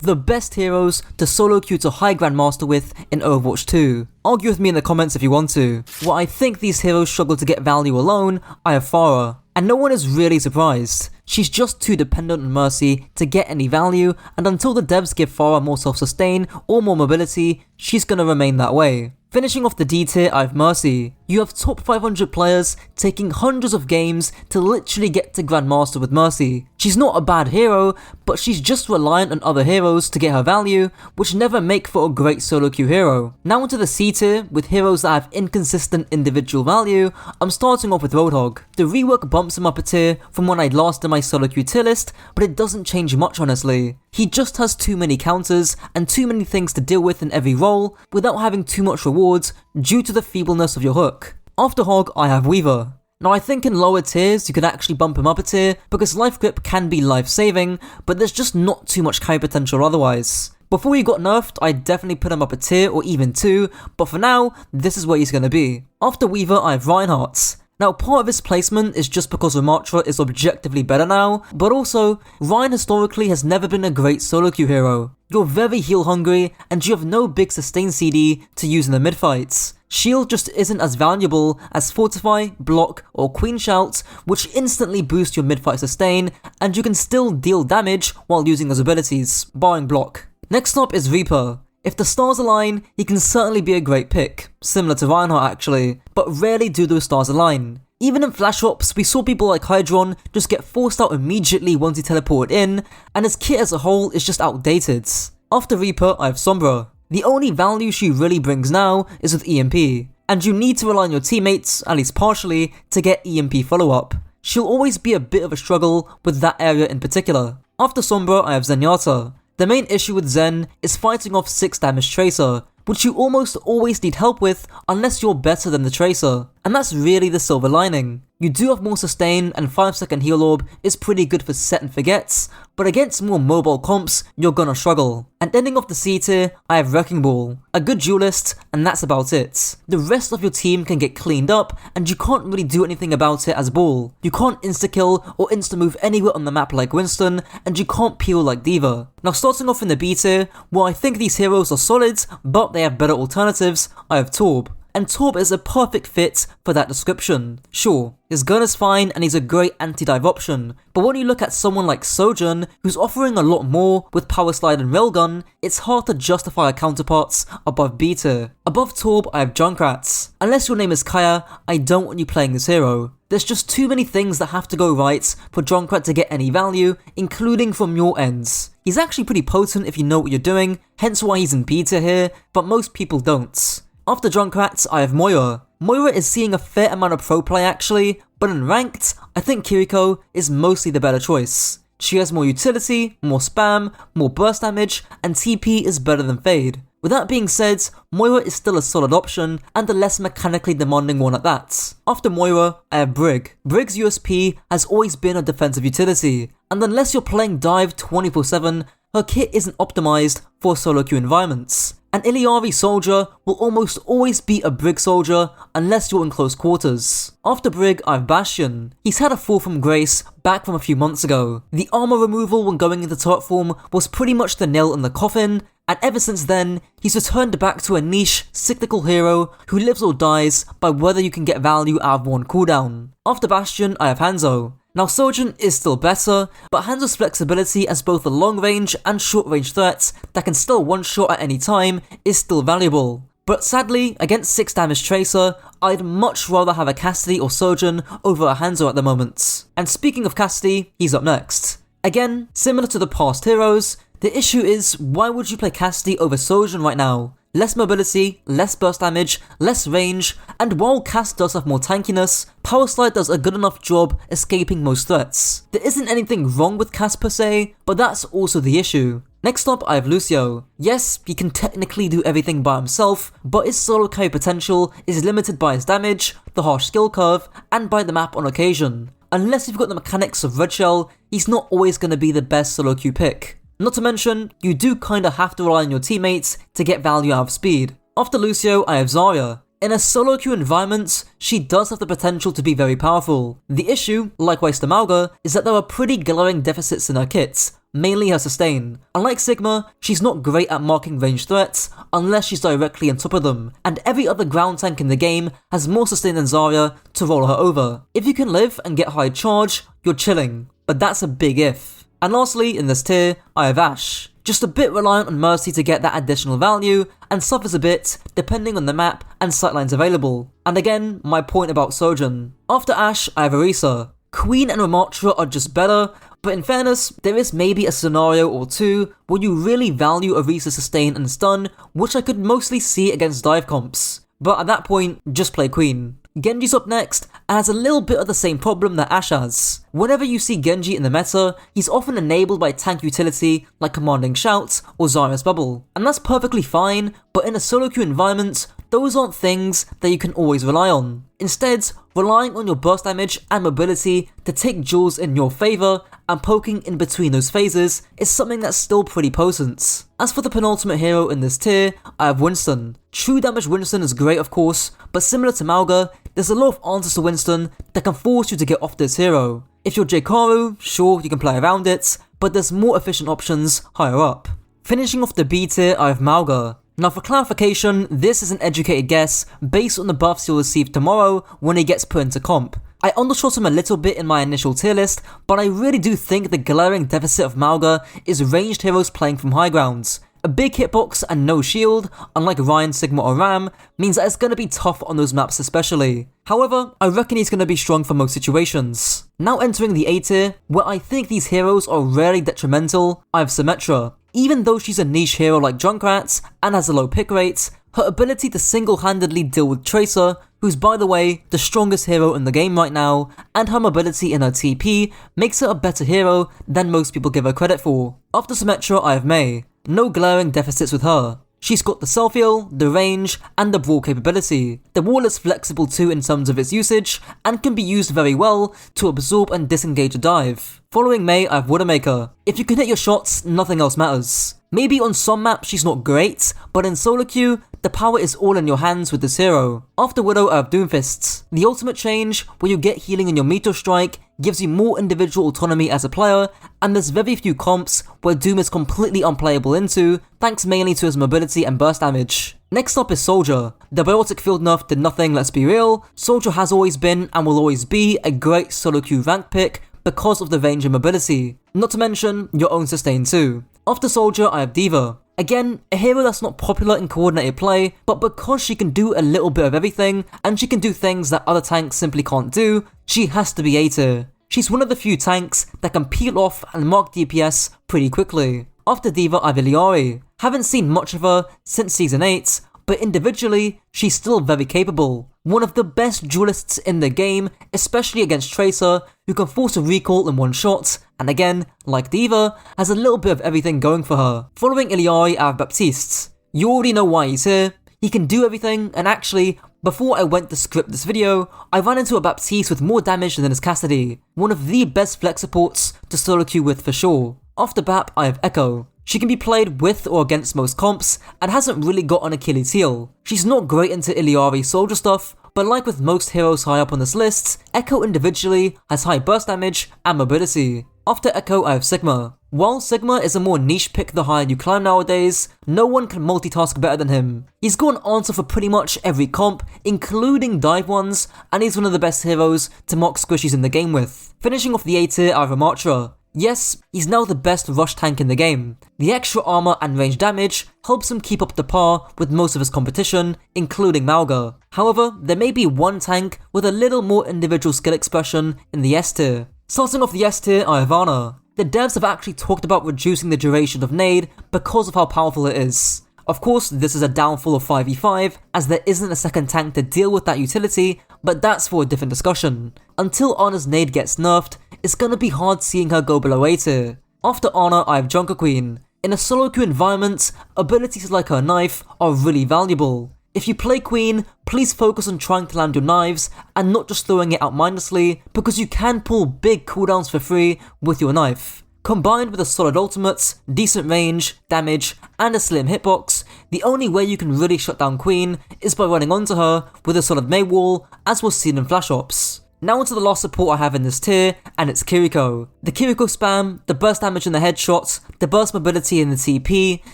the best heroes to solo queue to high Grandmaster with in Overwatch 2. Argue with me in the comments if you want to. While I think these heroes struggle to get value alone, I have Pharah. And no one is really surprised. She's just too dependent on Mercy to get any value, and until the devs give Pharah more self-sustain or more mobility, she's gonna remain that way. Finishing off the D tier, I have Mercy. You have top 500 players taking hundreds of games to literally get to Grandmaster with Mercy. She's not a bad hero, but she's just reliant on other heroes to get her value, which never make for a great solo queue hero. Now onto the C tier, with heroes that have inconsistent individual value. I'm starting off with Roadhog. The rework bumps him up a tier from when I last did my solo queue tier list, but it doesn't change much honestly. He just has too many counters and too many things to deal with in every role without having too much rewards due to the feebleness of your hook. After Hog, I have Weaver. Now I think in lower tiers you could actually bump him up a tier because life grip can be life saving, but there's just not too much carry potential otherwise. Before he got nerfed, I'd definitely put him up a tier or even 2, but for now, this is where he's gonna be. After Weaver, I have Reinhardt. Now part of his placement is just because Ramattra is objectively better now, but also, Rein historically has never been a great solo queue hero. You're very heal hungry, and you have no big sustain CD to use in the mid fights. Shield just isn't as valuable as Fortify, Block, or Queen Shout, which instantly boost your mid fight sustain, and you can still deal damage while using those abilities, barring Block. Next up is Reaper. If the stars align, he can certainly be a great pick, similar to Reinhardt actually, but rarely do those stars align. Even in Flash Ops, we saw people like Kajor just get forced out immediately once he teleported in, and his kit as a whole is just outdated. After Reaper, I have Sombra. The only value she really brings now is with EMP, and you need to rely on your teammates, at least partially, to get EMP follow-up. She'll always be a bit of a struggle with that area in particular. After Sombra, I have Zenyatta. The main issue with Zen is fighting off 6 damage Tracer, which you almost always need help with unless you're better than the Tracer, and that's really the silver lining. You do have more sustain, and 5-second heal orb is pretty good for set and forgets, but against more mobile comps, you're gonna struggle. And ending off the C tier, I have Wrecking Ball, a good duelist, and that's about it. The rest of your team can get cleaned up, and you can't really do anything about it as Ball. You can't insta-kill or insta-move anywhere on the map like Winston, and you can't peel like D.Va. Now starting off in the B tier, while I think these heroes are solid, but they have better alternatives, I have Torb. And Torb is a perfect fit for that description. Sure, his gun is fine and he's a great anti-dive option, but when you look at someone like Sojourn, who's offering a lot more with Power Slide and Railgun, it's hard to justify our counterparts above B tier. Above Torb, I have Junkrat. Unless your name is Kaya, I don't want you playing this hero. There's just too many things that have to go right for Junkrat to get any value, including from your ends. He's actually pretty potent if you know what you're doing, hence why he's in B tier here, but most people don't. After Junkrat, I have Moira. Moira is seeing a fair amount of pro play actually, but in ranked, I think Kiriko is mostly the better choice. She has more utility, more spam, more burst damage, and TP is better than Fade. With that being said, Moira is still a solid option, and a less mechanically demanding one at that. After Moira, I have Brig. Brig's USP has always been a defensive utility, and unless you're playing dive 24/7, her kit isn't optimized for solo queue environments. An Iliari soldier will almost always be a Brig soldier unless you're in close quarters. After Brig, I have Bastion. He's had a fall from grace back from a few months ago. The armor removal when going into turret form was pretty much the nail in the coffin, and ever since then, he's returned back to a niche, cyclical hero who lives or dies by whether you can get value out of one cooldown. After Bastion, I have Hanzo. Now Sojourn is still better, but Hanzo's flexibility as both a long range and short range threat that can still one shot at any time is still valuable. But sadly, against 6 damage Tracer, I'd much rather have a Cassidy or Sojourn over a Hanzo at the moment. And speaking of Cassidy, he's up next. Again, similar to the past heroes, the issue is why would you play Cassidy over Sojourn right now? Less mobility, less burst damage, less range, and while Cass does have more tankiness, Power Slide does a good enough job escaping most threats. There isn't anything wrong with Cass per se, but that's also the issue. Next up, I have Lucio. Yes, he can technically do everything by himself, but his solo carry potential is limited by his damage, the harsh skill curve, and by the map on occasion. Unless you've got the mechanics of Red Shell, he's not always going to be the best solo queue pick. Not to mention, you do kinda have to rely on your teammates to get value out of speed. After Lucio, I have Zarya. In a solo queue environment, she does have the potential to be very powerful. The issue, likewise to Mauga, is that there are pretty glaring deficits in her kits, mainly her sustain. Unlike Sigma, she's not great at marking ranged threats unless she's directly on top of them, and every other ground tank in the game has more sustain than Zarya to roll her over. If you can live and get high charge, you're chilling, but that's a big if. And lastly, in this tier, I have Ashe. Just a bit reliant on Mercy to get that additional value, and suffers a bit depending on the map and sightlines available. And again, my point about Sojourn. After Ashe, I have Orisa. Queen and Ramattra are just better, but in fairness, there is maybe a scenario or two where you really value Orisa's sustain and stun, which I could mostly see against dive comps. But at that point, just play Queen. Genji's up next and has a little bit of the same problem that Ashe has. Whenever you see Genji in the meta, he's often enabled by tank utility like Commanding Shouts or Zarya's Bubble. And that's perfectly fine, but in a solo queue environment, those aren't things that you can always rely on. Instead, relying on your burst damage and mobility to take duels in your favour and poking in between those phases is something that's still pretty potent. As for the penultimate hero in this tier, I have Winston. True damage Winston is great of course, but similar to Mauga, there's a lot of answers to Winston that can force you to get off this hero. If you're Jkaru, sure you can play around it, but there's more efficient options higher up. Finishing off the B tier, I have Mauga. Now for clarification, this is an educated guess based on the buffs he'll receive tomorrow when he gets put into comp. I undershot him a little bit in my initial tier list, but I really do think the glaring deficit of Mauga is ranged heroes playing from high grounds. A big hitbox and no shield, unlike Ryan, Sigma or Ram, means that it's going to be tough on those maps especially. However, I reckon he's going to be strong for most situations. Now entering the A tier, where I think these heroes are rarely detrimental, I have Symmetra. Even though she's a niche hero like Junkrat's and has a low pick rate, her ability to single-handedly deal with Tracer, who's by the way the strongest hero in the game right now, and her mobility in her TP makes her a better hero than most people give her credit for. After Symmetra, I have Mei. No glaring deficits with her. She's got the self-heal, the range, and the brawl capability. The wall is flexible too in terms of its usage, and can be used very well to absorb and disengage a dive. Following Mei, I have Widowmaker. If you can hit your shots, nothing else matters. Maybe on some maps she's not great, but in solo queue, the power is all in your hands with this hero. After Widow, I have Doomfist. The ultimate change, where you get healing in your meteor strike, gives you more individual autonomy as a player, and there's very few comps where Doom is completely unplayable into, thanks mainly to his mobility and burst damage. Next up is Soldier. The Biotic Field nerf did nothing, let's be real. Soldier has always been and will always be a great solo queue rank pick because of the range and mobility. Not to mention your own sustain too. After Soldier, I have D.Va. Again, a hero that's not popular in coordinated play, but because she can do a little bit of everything, and she can do things that other tanks simply can't do, she has to be A tier. She's one of the few tanks that can peel off and mark DPS pretty quickly. After D.Va, I have Illari. Haven't seen much of her since Season 8, but individually, she's still very capable. One of the best duelists in the game, especially against Tracer, who can force a recall in one shot, and again, like D.Va, has a little bit of everything going for her. Following Illari, I have Baptiste. You already know why he's here. He can do everything, and actually, before I went to script this video, I ran into a Baptiste with more damage than his Cassidy, one of the best flex supports to solo queue with for sure. After Bap, I have Echo. She can be played with or against most comps, and hasn't really got an Achilles heel. She's not great into Illari soldier stuff, but like with most heroes high up on this list, Echo individually has high burst damage and mobility. After Echo, I have Sigma. While Sigma is a more niche pick the higher you climb nowadays, no one can multitask better than him. He's got an answer for pretty much every comp, including dive ones, and he's one of the best heroes to mock squishies in the game with. Finishing off the A tier, I have Ramattra. Yes, he's now the best rush tank in the game. The extra armor and range damage helps him keep up to par with most of his competition, including Mauga. However, there may be one tank with a little more individual skill expression in the S tier. Starting off the S tier, I have Ana. The devs have actually talked about reducing the duration of nade because of how powerful it is. Of course, this is a downfall of 5v5, as there isn't a second tank to deal with that utility, but that's for a different discussion. Until Ana's nade gets nerfed, it's gonna be hard seeing her go below A tier. After Ana, I have Junker Queen. In a solo queue environment, abilities like her knife are really valuable. If you play Queen, please focus on trying to land your knives and not just throwing it out mindlessly, because you can pull big cooldowns for free with your knife. Combined with a solid ultimate, decent range, damage, and a slim hitbox, the only way you can really shut down Queen is by running onto her with a solid Mei wall, as was seen in Flash Ops. Now onto the last support I have in this tier, and it's Kiriko. The Kiriko spam, the burst damage in the headshots, the burst mobility in the TP,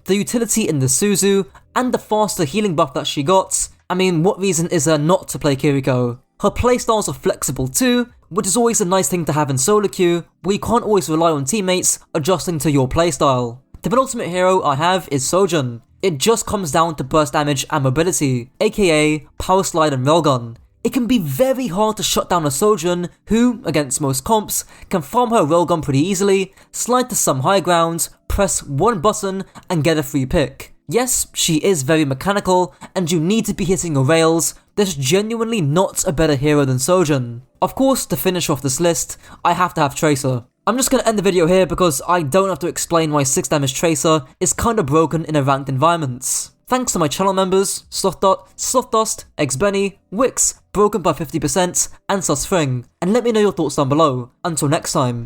the utility in the Suzu, and the faster healing buff that she got. I mean, what reason is there not to play Kiriko? Her playstyles are flexible too, which is always a nice thing to have in solo queue, where you can't always rely on teammates adjusting to your playstyle. The penultimate hero I have is Sojourn. It just comes down to burst damage and mobility, aka power slide and railgun. It can be very hard to shut down a Sojourn who, against most comps, can farm her railgun pretty easily, slide to some high ground, press one button, and get a free pick. Yes, she is very mechanical, and you need to be hitting your rails. There's genuinely not a better hero than Sojourn. Of course, to finish off this list, I have to have Tracer. I'm just gonna end the video here because I don't have to explain why 6 damage Tracer is kinda broken in a ranked environments. Thanks to my channel members, Slothdust, Xbenny, Wix, Broken by 50%, and Susfring, and let me know your thoughts down below. Until next time.